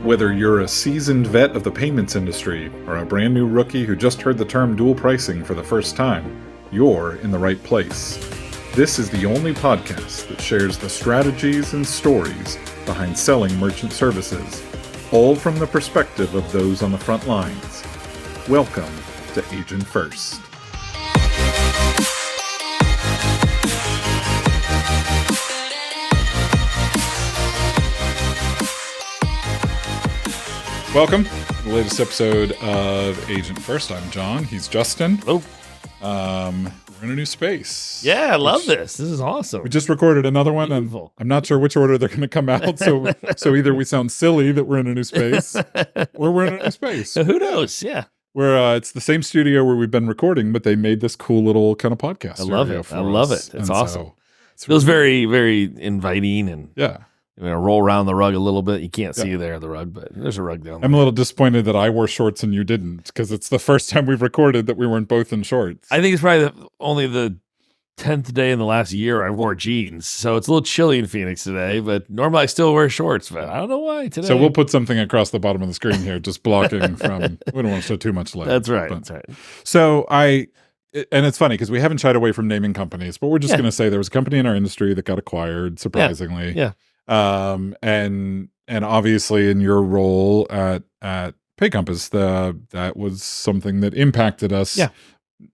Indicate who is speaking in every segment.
Speaker 1: Whether you're a seasoned vet of the payments industry or a brand new rookie who just heard the term dual pricing for the first time, you're in the right place. This is the only podcast that shares the strategies and stories behind selling merchant services, all from the perspective of those on the front lines. Welcome to Agent First. Welcome to the latest episode of Agent First. I'm Jon. He's Justin.
Speaker 2: Hello.
Speaker 1: We're in a new space.
Speaker 2: Yeah, I love this. This is awesome.
Speaker 1: We just recorded another one,
Speaker 2: Beautiful.
Speaker 1: and I'm not sure which order they're going to come out. So either we sound silly that we're in a new space, or we're in a new space.
Speaker 2: Who knows? Yeah.
Speaker 1: It's the same studio where we've been recording, but they made this cool little kind of podcast.
Speaker 2: I love it. I love it. It's awesome.
Speaker 1: It
Speaker 2: feels very, very inviting and
Speaker 1: yeah.
Speaker 2: Roll around the rug a little bit. You can't see there, the rug, but there's a rug down there.
Speaker 1: I'm a little disappointed that I wore shorts and you didn't, because it's the first time we've recorded that we weren't both in shorts.
Speaker 2: I think it's probably only the 10th day in the last year I wore jeans. So it's a little chilly in Phoenix today, but normally I still wear shorts, but I don't know why today.
Speaker 1: So we'll put something across the bottom of the screen here, just blocking from, we don't want to show too much light.
Speaker 2: That's right.
Speaker 1: But,
Speaker 2: that's right.
Speaker 1: So and it's funny because we haven't shied away from naming companies, but we're just going to say there was a company in our industry that got acquired, surprisingly.
Speaker 2: Yeah.
Speaker 1: And obviously in your role at PayCompass, that was something that impacted us.
Speaker 2: Yeah.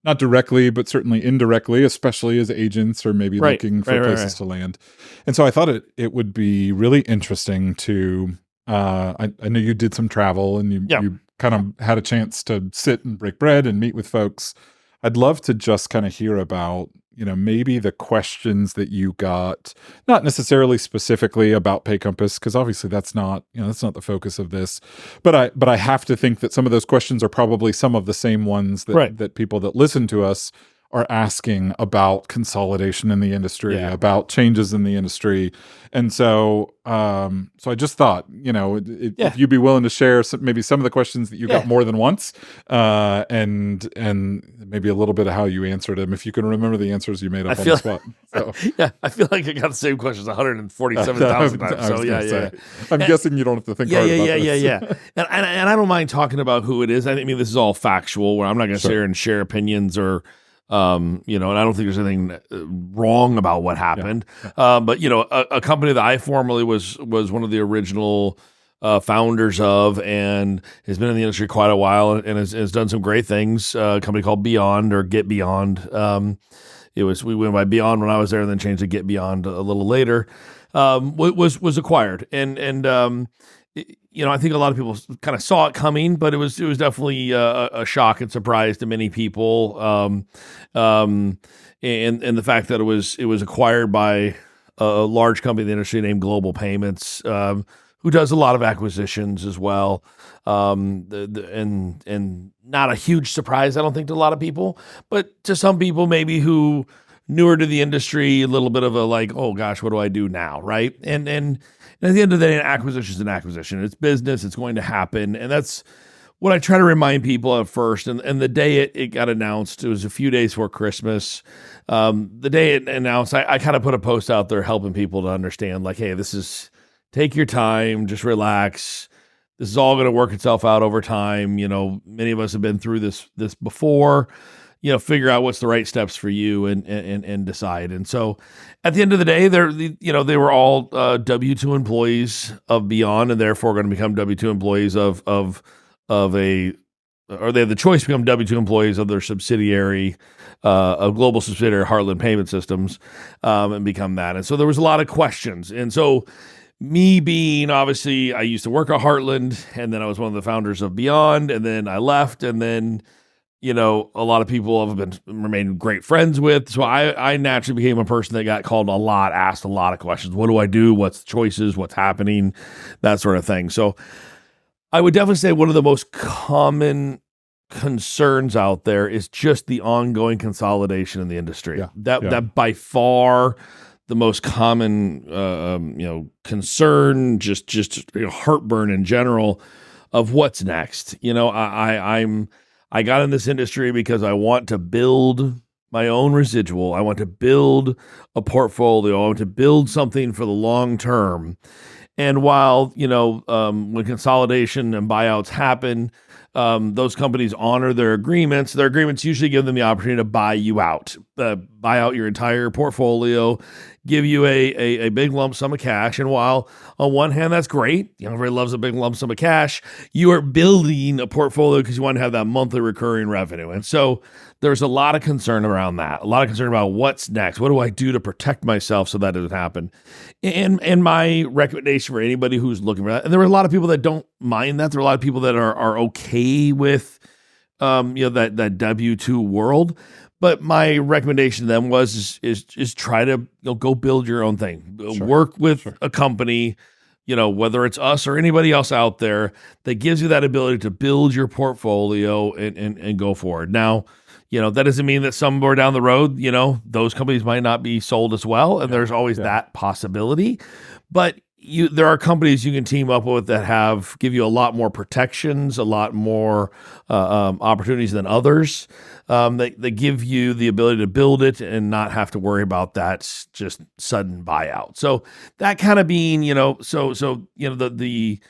Speaker 1: Not directly, but certainly indirectly, especially as agents or maybe looking for places to land. And so I thought it would be really interesting to, I know you did some travel and you kind of had a chance to sit and break bread and meet with folks. I'd love to just kind of hear about, maybe the questions that you got, not necessarily specifically about PayCompass, because obviously that's not the focus of this. But I have to think that some of those questions are probably some of the same ones that people that listen to us are asking about consolidation in the industry, about changes in the industry. And so I just thought, if you'd be willing to share maybe some of the questions that you got more than once, and maybe a little bit of how you answered them, if you can remember the answers you made up on the spot. So.
Speaker 2: Yeah, I feel like I got the same questions 147,000 times. So yeah.
Speaker 1: I'm guessing you don't have to think hard about this.
Speaker 2: Yeah. And I don't mind talking about who it is. I mean, this is all factual, where I'm not going to sit here and share opinions or and I don't think there's anything wrong about what happened. But a company that I formerly was one of the original founders of, and has been in the industry quite a while, and has done some great things. A company called Beyond, or Get Beyond. We went by Beyond when I was there, and then changed to Get Beyond a little later. Was acquired, and I think a lot of people kind of saw it coming, but it was definitely a shock and surprise to many people. And the fact that it was acquired by a large company in the industry named Global Payments, who does a lot of acquisitions as well. And not a huge surprise, I don't think, to a lot of people, but to some people maybe who newer to the industry, a little bit of a like, oh gosh, what do I do now, right? And at the end of the day, an acquisition is an acquisition. It's business. It's going to happen. And that's what I try to remind people at first. And the day it got announced, it was a few days before Christmas. The day it announced, I kind of put a post out there helping people to understand, like, hey, take your time, just relax. This is all going to work itself out over time. Many of us have been through this before. Figure out what's the right steps for you and decide. And so at the end of the day, they were all W-2 employees of Beyond, and therefore going to become W-2 employees or they have the choice to become W-2 employees of their subsidiary, a global subsidiary, Heartland Payment Systems, and become that. And so there was a lot of questions. And so me being, obviously, I used to work at Heartland, and then I was one of the founders of Beyond, and then I left, and then a lot of people have remained great friends with. So I naturally became a person that got called a lot, asked a lot of questions. What do I do? What's the choices? What's happening? That sort of thing. So I would definitely say one of the most common concerns out there is just the ongoing consolidation in the industry. That by far the most common, concern, just heartburn in general of what's next. I got in this industry because I want to build my own residual. I want to build a portfolio. I want to build something for the long term. And while, when consolidation and buyouts happen, those companies honor their agreements. Their agreements usually give them the opportunity to buy you out, buy out your entire portfolio, give you a big lump sum of cash. And while on one hand, that's great, everybody loves a big lump sum of cash, you are building a portfolio because you want to have that monthly recurring revenue. And so there's a lot of concern around that, a lot of concern about what's next. What do I do to protect myself so that doesn't happen? And my recommendation for anybody who's looking for that, and there are a lot of people that don't mind that. There are a lot of people that are okay with, that W-2 world. But my recommendation to them was try to go build your own thing. Sure. Work with a company, whether it's us or anybody else out there that gives you that ability to build your portfolio and go forward. Now, that doesn't mean that somewhere down the road, those companies might not be sold as well. And there's always that possibility. But there are companies you can team up with that give you a lot more protections, a lot more opportunities than others. That give you the ability to build it and not have to worry about that just sudden buyout. So that kind of being, the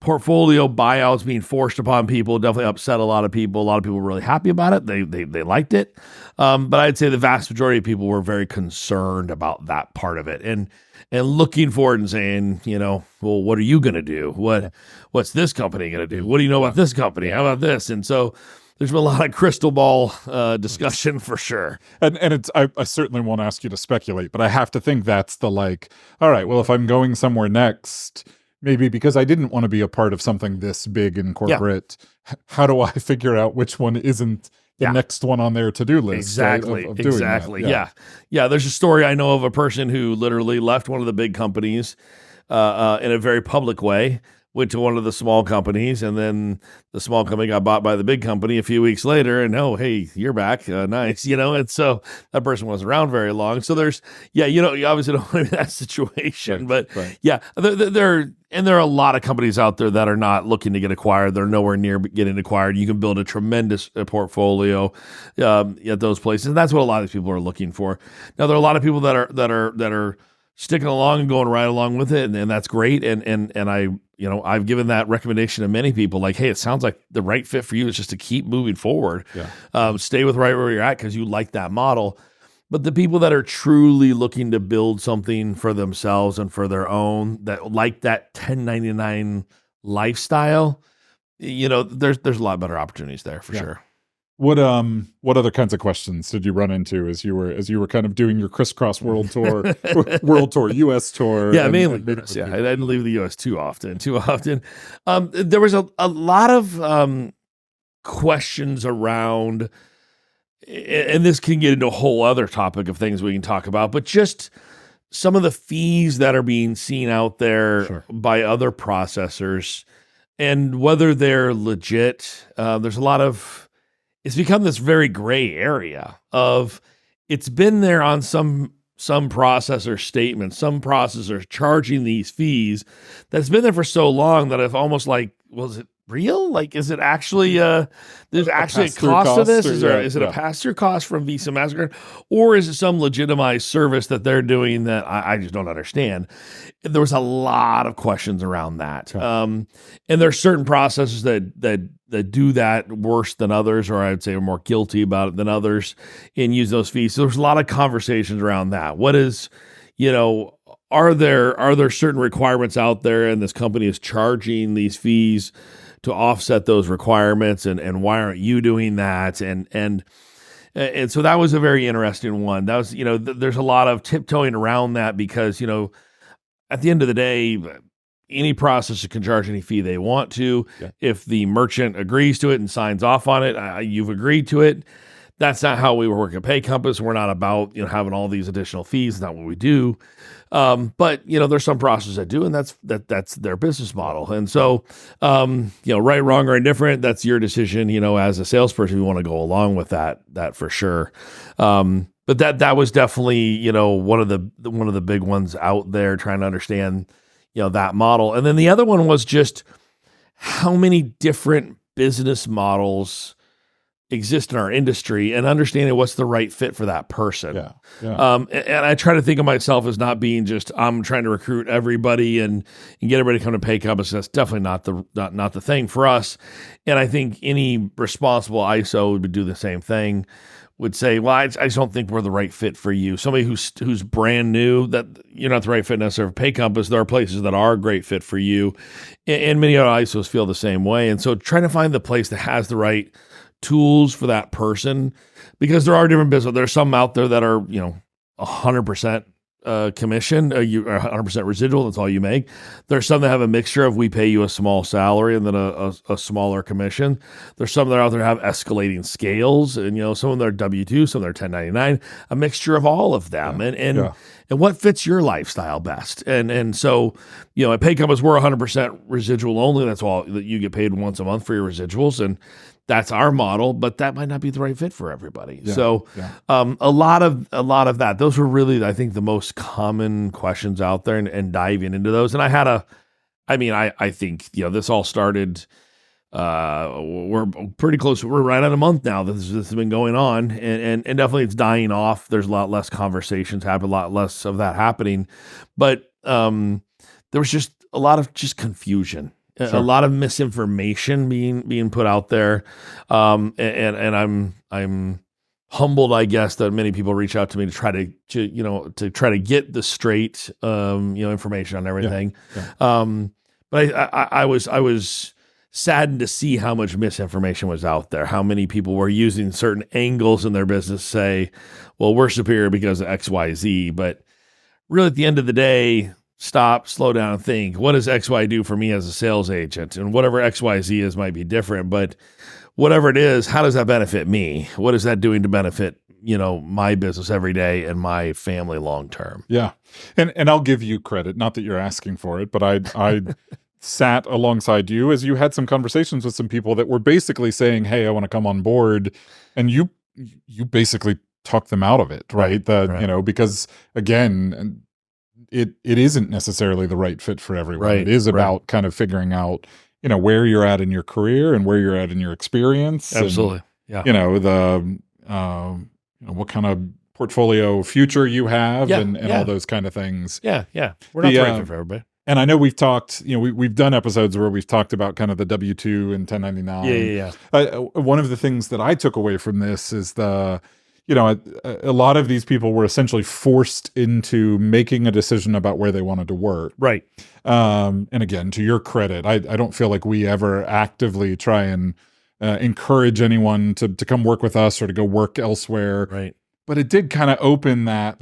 Speaker 2: portfolio buyouts being forced upon people definitely upset a lot of people. A lot of people were really happy about it. They liked it. But I'd say the vast majority of people were very concerned about that part of it and looking forward and saying, well, what are you going to do? What's this company going to do? What do you know about this company? How about this? And so there's been a lot of crystal ball discussion for sure.
Speaker 1: And it's I certainly won't ask you to speculate, but I have to think that's the all right, well, if I'm going somewhere next, maybe because I didn't want to be a part of something this big and corporate, how do I figure out which one isn't the next one on their to-do list?
Speaker 2: Exactly.
Speaker 1: Of doing
Speaker 2: Exactly.
Speaker 1: That.
Speaker 2: Yeah. There's a story I know of a person who literally left one of the big companies in a very public way, went to one of the small companies, and then the small company got bought by the big company a few weeks later, and hey, you're back. Nice. And so that person wasn't around very long. So there's, you obviously don't want to be in that situation, but there are a lot of companies out there that are not looking to get acquired. They're nowhere near getting acquired. You can build a tremendous portfolio at those places. And that's what a lot of these people are looking for. Now, there are a lot of people that are sticking along and going right along with it, and that's great. And I, I've given that recommendation to many people, hey, it sounds like the right fit for you is just to keep moving forward. Stay with right where you're at because you like that model. But the people that are truly looking to build something for themselves and for their own, that like that 1099 lifestyle, there's a lot better opportunities there for sure.
Speaker 1: What other kinds of questions did you run into as you were kind of doing your crisscross world tour, U.S. tour?
Speaker 2: Yeah, mainly. I didn't leave the U.S. too often. There was a lot of questions around, and this can get into a whole other topic of things we can talk about, but just some of the fees that are being seen out there by other processors and whether they're legit. There's a lot of. It's become this very gray area of it's been there on some processor statements, some processors charging these fees that's been there for so long that I've almost was it real? Is it actually there's actually a cost to this? Is it a pass-through cost from Visa, MasterCard, or is it some legitimized service that they're doing that I just don't understand? There was a lot of questions around that. And there are certain processors that do that worse than others, or I'd say are more guilty about it than others, and use those fees. So there's a lot of conversations around that. What is, are there certain requirements out there, and this company is charging these fees to offset those requirements, and why aren't you doing that? And so that was a very interesting one. That was, there's a lot of tiptoeing around that because, at the end of the day, any processor can charge any fee they want to. Yeah. If the merchant agrees to it and signs off on it, you've agreed to it. That's not how we work at PayCompass. We're not about having all these additional fees. It's not what we do. But there's some processors that do, and that's their business model. And so, right, wrong, or indifferent, that's your decision. As a salesperson, you want to go along with that for sure. But that was definitely one of the big ones out there, trying to understand that model. And then the other one was just how many different business models exist in our industry and understanding what's the right fit for that person. And I try to think of myself as not being just I'm trying to recruit everybody and get everybody to come to Pay Compass. That's definitely not the thing for us. And I think any responsible ISO would do the same thing. Would say, well, I just don't think we're the right fit for you. Somebody who's brand new, that you're not the right fit necessarily for Pay Compass. There are places that are a great fit for you, and many other ISOs feel the same way. And so, trying to find the place that has the right tools for that person, because there are different businesses. There's some out there that are 100% commission, or 100% residual. That's all you make. There's some that have a mixture of we pay you a small salary and then a smaller commission. There's some that are out there have escalating scales, and some of them are W-2, some of them are 1099, a mixture of all of them, and what fits your lifestyle best. And so at Pay Compass we're 100% residual only. That's all that you get paid once a month for your residuals, and that's our model, but that might not be the right fit for everybody. A lot of that. Those were really, I think, the most common questions out there, and diving into those. And I think this all started. We're pretty close. We're right at a month now that this has been going on, and definitely it's dying off. There's a lot less conversations happen, a lot less of that happening, but there was just a lot of confusion. Sure. A lot of misinformation being put out there, and I'm humbled, I guess, that many people reach out to me to try to get the straight information on everything. But I was saddened to see how much misinformation was out there. How many people were using certain angles in their business to say, "Well, we're superior because of X, Y, Z," but really, at the end of the day, stop, slow down, and think, what does XY do for me as a sales agent? And whatever XYZ is might be different, but whatever it is, how does that benefit me? What is that doing to benefit, my business every day and my family long term?
Speaker 1: Yeah. And I'll give you credit, not that you're asking for it, but I sat alongside you as you had some conversations with some people that were basically saying, "Hey, I want to come on board." And you basically talked them out of it, right? Because again, it isn't necessarily the right fit for everyone. It is about kind of figuring out, where you're at in your career and where you're at in your experience.
Speaker 2: Absolutely.
Speaker 1: And, what kind of portfolio future you have and all those kind of things.
Speaker 2: We're not the right fit for everybody.
Speaker 1: And I know we've talked, we've done episodes where we've talked about kind of the W-2 and 1099. One of the things that I took away from this is a lot of these people were essentially forced into making a decision about where they wanted to work.
Speaker 2: Right.
Speaker 1: And again, to your credit, I don't feel like we ever actively try and encourage anyone to come work with us or to go work elsewhere.
Speaker 2: Right.
Speaker 1: But it did kind of open that,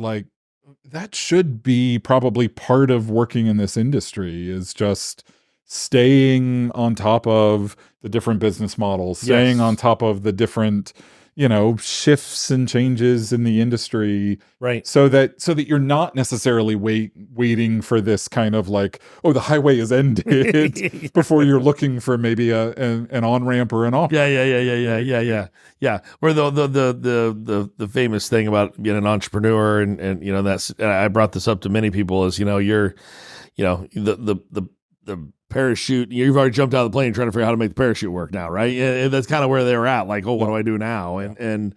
Speaker 1: that should be probably part of working in this industry, is just staying on top of the different business models, staying on top of the different shifts and changes in the industry,
Speaker 2: right?
Speaker 1: So that you're not necessarily waiting for this kind of the highway is ended before you're looking for maybe an on ramp or an off.
Speaker 2: Yeah. Where the famous thing about being an entrepreneur, and that's, I brought this up to many people, is you're the parachute, you've already jumped out of the plane trying to figure out how to make the parachute work now, right? And that's kind of where they were at, what do I do now? And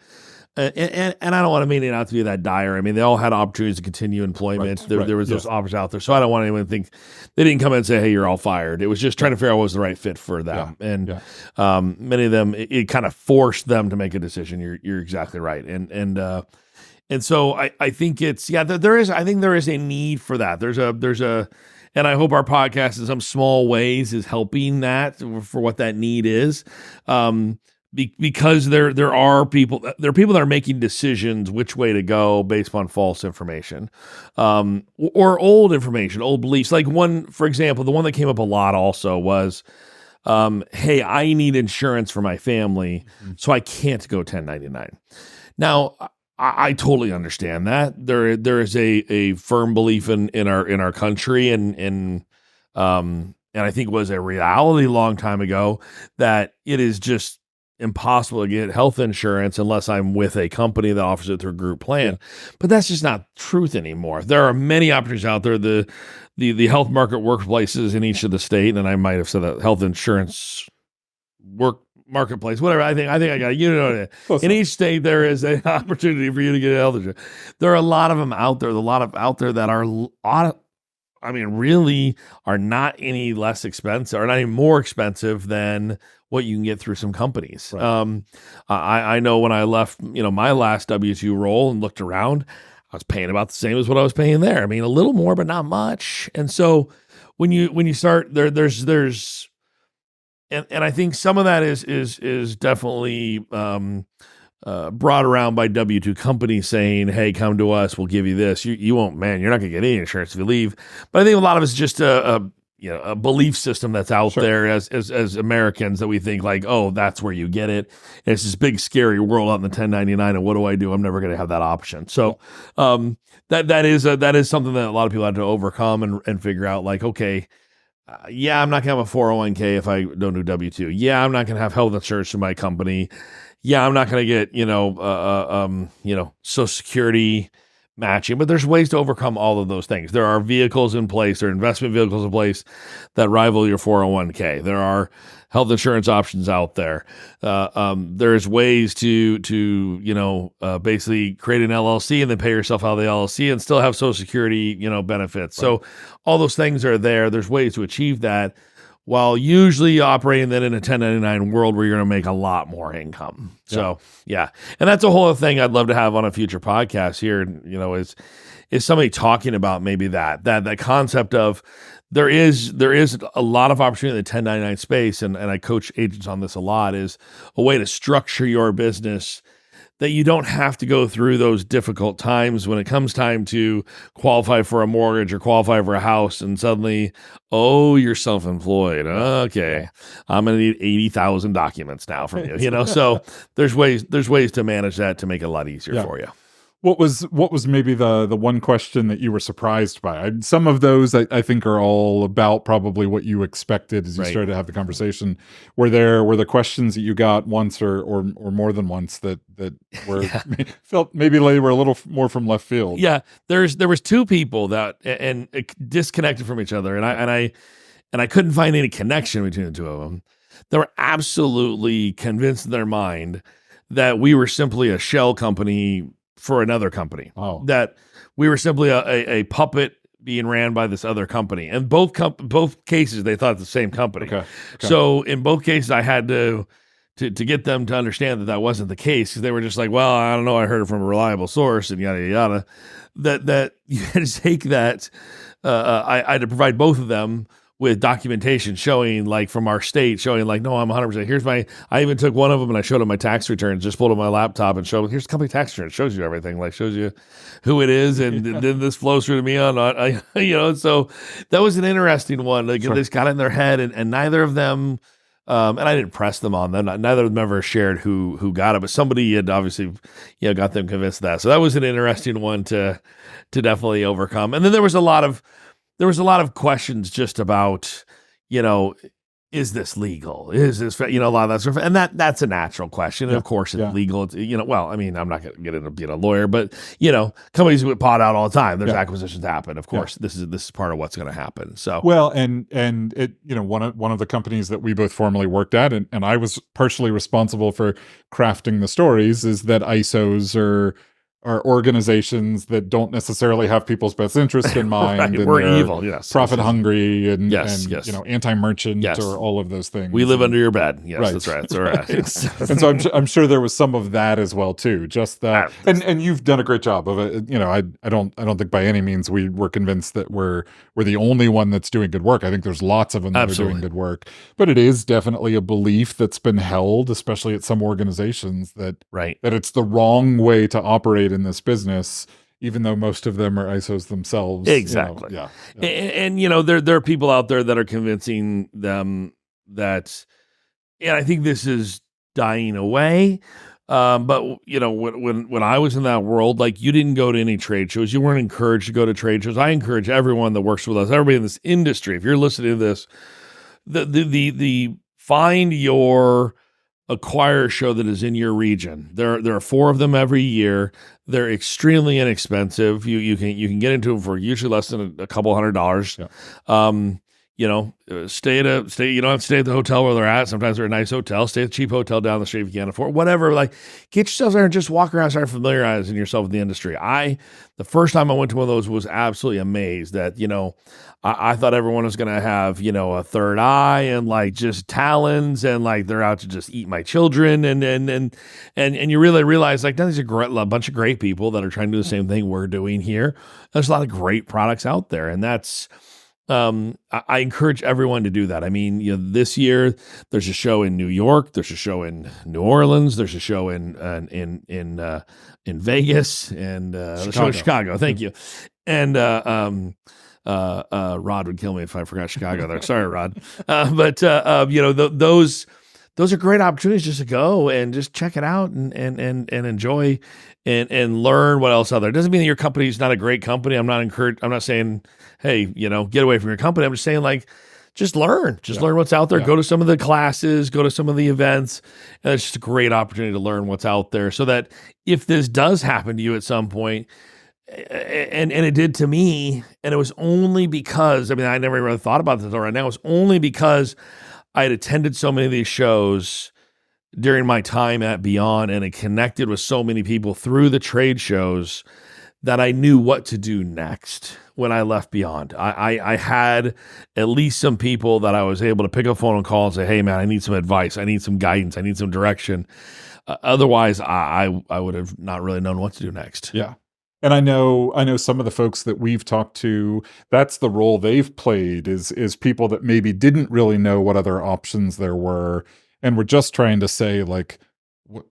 Speaker 2: I don't want to mean it out to be that dire. I mean, they all had opportunities to continue employment. There was those offers out there. So I don't want anyone to think they didn't come in and say, "Hey, you're all fired." It was just trying to figure out what was the right fit for them. Many of them, it kind of forced them to make a decision. You're exactly right. And so I think it's, there is a need for that. There's a, and I hope our podcast in some small ways is helping that for what that need is. Because there are people that are making decisions which way to go based upon false information, or old information, old beliefs. For example, the one that came up a lot also was, "Hey, I need insurance for my family, so I can't go 1099." Now, I totally understand that. There is a firm belief in our country, and I think was a reality a long time ago, that it is just impossible to get health insurance unless I'm with a company that offers it through a group plan. But that's just not truth anymore. There are many opportunities out there. The health market workplaces in each of the state, and I might have said that health insurance marketplace, whatever. I think I got in each state there is an opportunity for you to get health insurance. There are a lot of them out there. There's a lot of out there that are really are not any less expensive or not any more expensive than what you can get through some companies. Right. I know when I left, my last W-2 role and looked around, I was paying about the same as what I was paying there. I mean, a little more, but not much. And so when you start there's and I think some of that is definitely brought around by W-2 companies saying, hey, come to us, we'll give you this. You won't, man, you're not going to get any insurance if you leave. But I think a lot of it's just a belief system that's out there as Americans that we think like, oh, that's where you get it. And it's this big scary world out in the 1099. And what do I do? I'm never going to have that option. So that is something that a lot of people have to overcome and figure out like, okay, I'm not going to have a 401k if I don't do W-2. Yeah, I'm not going to have health insurance from my company. Yeah, I'm not going to get, Social Security matching, but there's ways to overcome all of those things. There are vehicles in place, there are investment vehicles in place that rival your 401k. There are health insurance options out there. There's ways to basically create an LLC and then pay yourself out of the LLC and still have Social Security, benefits. Right. So all those things are there. There's ways to achieve that while usually operating then in a 1099 world where you're going to make a lot more income. So, yeah. And that's a whole other thing I'd love to have on a future podcast here, is somebody talking about maybe that concept of there is a lot of opportunity in the 1099 space, and I coach agents on this a lot, is a way to structure your business that you don't have to go through those difficult times when it comes time to qualify for a mortgage or qualify for a house, and suddenly, you're self-employed. Okay, I'm going to need 80,000 documents now from you. So there's ways to manage that to make it a lot easier for you.
Speaker 1: What was maybe the one question that you were surprised by? Some of those I think are all about probably what you expected as you started to have the conversation. Were the questions that you got once or more than once that were felt maybe they were a little more from left field?
Speaker 2: Yeah, there was two people that and disconnected from each other, and I couldn't find any connection between the two of them. They were absolutely convinced in their mind that we were simply a shell company for another company. That we were simply a puppet being ran by this other company. And both cases, they thought the same company. Okay. So in both cases, I had to get them to understand that wasn't the case, because they were just like, well, I don't know, I heard it from a reliable source and yada, yada. That you had to take that. I had to provide both of them with documentation showing, like, from our state, showing like, no, I'm 100%. I even took one of them and I showed them my tax returns, just pulled up my laptop and showed them, here's the company tax return. It shows you everything, like shows you who it is. And then this flows through to me so that was an interesting one. Like, they just got in their head and neither of them, and I didn't press them on them. Neither of them ever shared who got it, but somebody had obviously, got them convinced of that. So that was an interesting one to definitely overcome. And then there was a lot of questions just about, is this legal? Is this, a lot of that stuff. And that's a natural question. And of course it's legal. It's, well, I mean, I'm not going to get into being a lawyer, but, companies get bought out all the time. There's acquisitions happen. Of course, this is part of what's going to happen. So,
Speaker 1: well, and it, one of the companies that we both formerly worked at, and I was partially responsible for crafting the stories, is that ISOs are organizations that don't necessarily have people's best interest in mind.
Speaker 2: Right,
Speaker 1: and
Speaker 2: we're evil,
Speaker 1: profit hungry, and anti-merchant,
Speaker 2: yes.
Speaker 1: or all of those things.
Speaker 2: We live under your bed. Yes, right. That's right. That's right.
Speaker 1: And so I'm sure there was some of that as well too. Just that, and you've done a great job of it. I don't think by any means we were convinced that we're the only one that's doing good work. I think there's lots of them that are doing good work, but it is definitely a belief that's been held, especially at some organizations, that it's the wrong way to operate in this business, even though most of them are ISOs themselves.
Speaker 2: Exactly. And there are people out there that are convincing them that, and I think this is dying away. But when I was in that world, like, you didn't go to any trade shows. You weren't encouraged to go to trade shows. I encourage everyone that works with us, everybody in this industry, if you're listening to this, the find your acquire show that is in your region. There are 4 of them every year. They're extremely inexpensive. You can get into them for usually less than a couple $100. stay. You don't have to stay at the hotel where they're at. Sometimes they're a nice hotel. Stay at a cheap hotel down the street if you can't afford. Whatever. Like, get yourself there and just walk around, start familiarizing yourself with the industry. The first time I went to one of those was absolutely amazed that I thought everyone was going to have a third eye and like just talons and like they're out to just eat my children and you really realize like these are a bunch of great people that are trying to do the same thing we're doing here. There's a lot of great products out there, and that's. I encourage everyone to do that. I mean, this year there's a show in New York, there's a show in New Orleans, there's a show in Vegas and Chicago. Thank you. And Rod would kill me if I forgot Chicago there. Sorry, Rod. Those are great opportunities just to go and just check it out and enjoy and learn what else out there. It doesn't mean that your company's not a great company. I'm not saying, hey, get away from your company. I'm just saying like, just learn what's out there. Go to some of the classes, go to some of the events. And it's just a great opportunity to learn what's out there so that if this does happen to you at some point, and it did to me, and it was only because, I never really thought about this until right now. It was only because I had attended so many of these shows during my time at Beyond and had connected with so many people through the trade shows that I knew what to do next when I left Beyond. I had at least some people that I was able to pick up a phone and call and say, hey man, I need some advice. I need some guidance. I need some direction. Otherwise I would have not really known what to do next.
Speaker 1: Yeah. And I know some of the folks that we've talked to, that's the role they've played is people that maybe didn't really know what other options there were. And we're just trying to say like,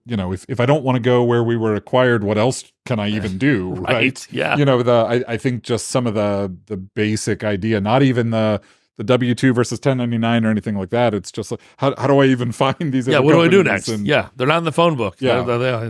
Speaker 1: if I don't want to go where we were acquired, what else can I even do? Right.
Speaker 2: Yeah.
Speaker 1: I think just some of the basic idea, not even the W-2 versus 1099 or anything like that. It's just like, how do I even find these?
Speaker 2: Yeah, what do I do next? They're not in the phone book.
Speaker 1: Yeah,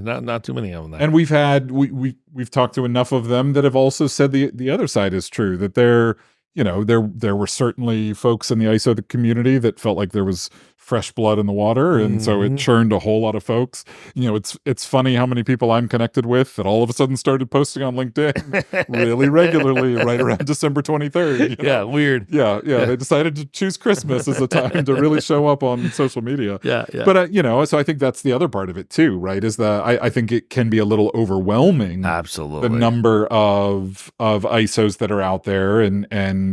Speaker 2: not too many of them. There.
Speaker 1: And we've talked to enough of them that have also said the other side is true. That there were certainly folks in the ISO community that felt like there was fresh blood in the water, and so it churned a whole lot of folks. It's funny how many people I'm connected with that all of a sudden started posting on LinkedIn really regularly right around December 23rd.
Speaker 2: Yeah, weird.
Speaker 1: Yeah. They decided to choose Christmas as a time to really show up on social media.
Speaker 2: Yeah.
Speaker 1: But so I think that's the other part of it too, right? Is I think it can be a little overwhelming.
Speaker 2: Absolutely.
Speaker 1: The number of ISOs that are out there, and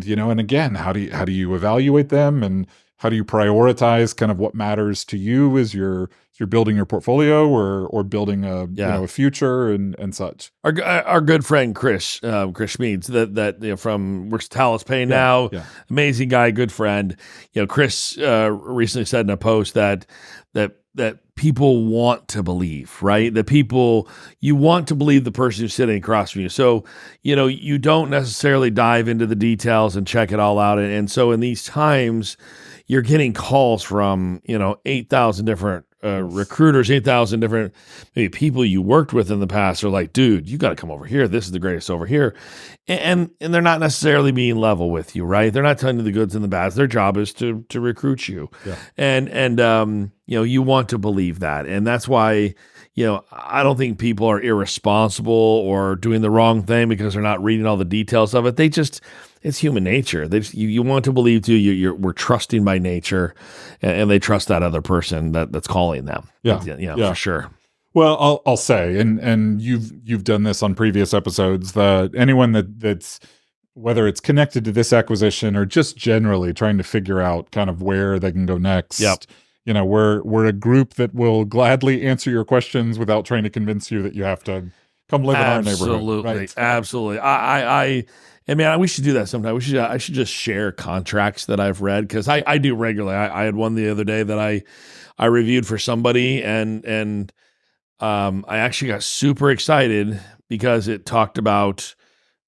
Speaker 1: again, how do you evaluate them, and how do you prioritize kind of what matters to you as you're building your portfolio or building a future and such.
Speaker 2: Our good friend Chris Schmeeds that from works at Talis Pay now, amazing guy, good friend. Chris recently said in a post that people want to believe, right? That you want to believe the person who's sitting across from you. So, you don't necessarily dive into the details and check it all out. And so in these times, you're getting calls from, 8,000 different recruiters, 8,000 different maybe people you worked with in the past are like, dude, you got to come over here. This is the greatest over here. And they're not necessarily being level with you, right? They're not telling you the goods and the bads. Their job is to recruit you. Yeah. And you want to believe that. And that's why, I don't think people are irresponsible or doing the wrong thing because they're not reading all the details of it. It's human nature. You want to believe too. We're trusting by nature, and they trust that other person that's calling them.
Speaker 1: Yeah,
Speaker 2: for sure.
Speaker 1: Well, I'll say, and you've done this on previous episodes. That anyone that's whether it's connected to this acquisition or just generally trying to figure out kind of where they can go next.
Speaker 2: Yep.
Speaker 1: We're a group that will gladly answer your questions without trying to convince you that you have to come live in our neighborhood. Right?
Speaker 2: Absolutely. We should do that sometime. I should just share contracts that I've read because I do regularly. I had one the other day that I reviewed for somebody and I actually got super excited because it talked about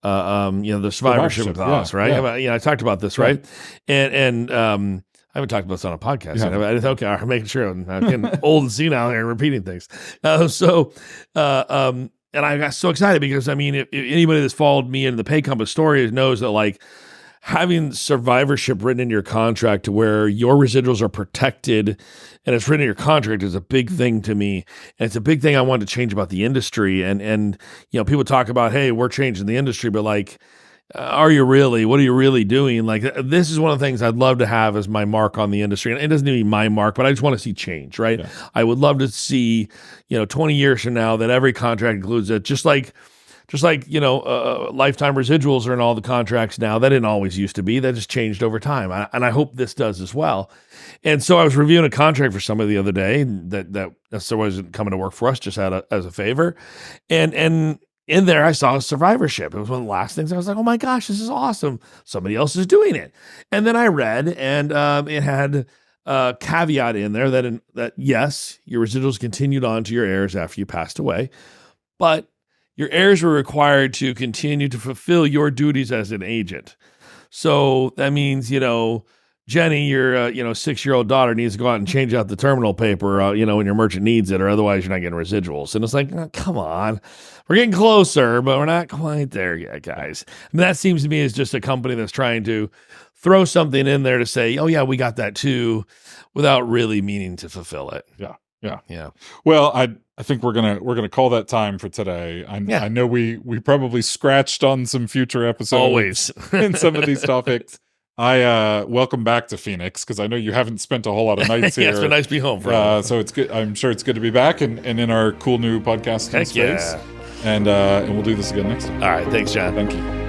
Speaker 2: the survivorship clause, right? Yeah. I talked about this, right? And I haven't talked about this on a podcast. Yeah. I thought, okay, I'm making sure I'm getting old and senile here and repeating things. And I got so excited because, if anybody that's followed me in the Pay Compass story knows that, like, having survivorship written in your contract to where your residuals are protected and it's written in your contract is a big thing to me. And it's a big thing I wanted to change about the industry. And people talk about, hey, we're changing the industry, but, like, are you really? What are you really doing? Like, this is one of the things I'd love to have as my mark on the industry. And it doesn't need to be my mark, but I just want to see change, right? Yeah. I would love to see, 20 years from now that every contract includes it, just like lifetime residuals are in all the contracts now. That didn't always used to be. That just changed over time. And I hope this does as well. And so I was reviewing a contract for somebody the other day that necessarily wasn't coming to work for us, just as a favor. And in there, I saw survivorship. It was one of the last things I was like, oh my gosh, this is awesome. Somebody else is doing it. And then I read, and it had a caveat in there that yes, your residuals continued on to your heirs after you passed away, but your heirs were required to continue to fulfill your duties as an agent. So that means, Jenny, your 6-year-old daughter needs to go out and change out the terminal paper, when your merchant needs it, or otherwise you're not getting residuals. And it's like, oh, come on, we're getting closer, but we're not quite there yet, guys. I mean, that seems to me is just a company that's trying to throw something in there to say, oh yeah, we got that too, without really meaning to fulfill it.
Speaker 1: Yeah. Well, I think we're gonna call that time for today. I know we probably scratched on some future episodes
Speaker 2: always
Speaker 1: in some of these topics. I welcome back to Phoenix, because I know you haven't spent a whole lot of nights here.
Speaker 2: It's been nice to be home for
Speaker 1: so it's good. I'm sure it's good to be back and in our cool new podcasting space.
Speaker 2: Yeah.
Speaker 1: And we'll do this again next time.
Speaker 2: All right, thanks, John.
Speaker 1: Thank you.